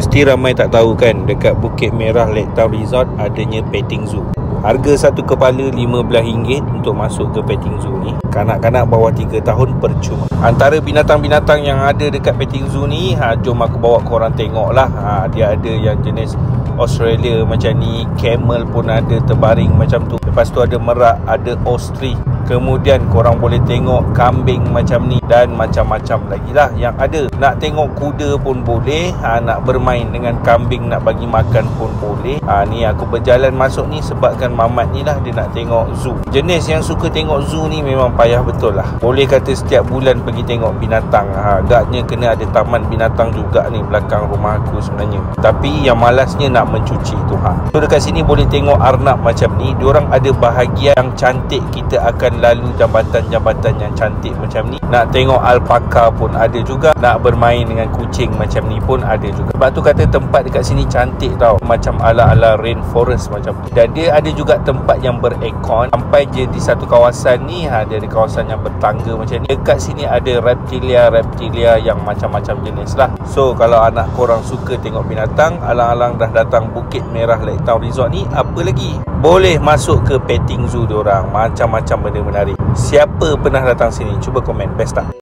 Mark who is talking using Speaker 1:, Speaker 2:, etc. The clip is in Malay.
Speaker 1: Mesti ramai tak tahu kan, dekat Bukit Merah Lake Town Resort adanya petting zoo. Harga satu kepala RM15 untuk masuk ke petting zoo ni. Kanak-kanak bawah 3 tahun percuma. Antara binatang-binatang yang ada dekat petting zoo ni, jom aku bawa korang tengok lah. Dia ada yang jenis Australia macam ni, camel pun ada terbaring macam tu. Lepas tu ada merak, ada ostrich. Kemudian korang boleh tengok kambing macam ni dan macam-macam lagi lah yang ada. Nak tengok kuda pun boleh, nak bermain dengan kambing, nak bagi makan pun boleh. Ni aku berjalan masuk ni sebabkan mamat ni lah dia nak tengok zoo. Jenis yang suka tengok zoo ni memang payah betul lah. Boleh kata setiap bulan pergi tengok binatang. Agaknya kena ada taman binatang juga ni belakang rumah aku sebenarnya. Tapi yang malasnya nak mencuci tu. So dekat sini boleh tengok arnab macam ni. Diorang ada bahagian yang cantik, kita akan lalu jambatan-jambatan yang cantik macam ni. Nak tengok alpaka pun ada juga. Nak bermain dengan kucing macam ni pun ada juga. Sebab tu kata tempat dekat sini cantik tau, macam ala-ala rainforest macam tu. Dan dia ada juga tempat yang berekon. Sampai je di satu kawasan ni, dia ada kawasan yang bertangga macam ni. Dekat sini ada reptilia yang macam-macam jenis lah. So kalau anak korang suka tengok binatang, alang-alang dah datang Bukit Merah Lake Town Resort ni, apa lagi? Boleh masuk ke petting zoo diorang. Macam-macam benda menarik. Siapa pernah datang sini? Cuba komen, best tak?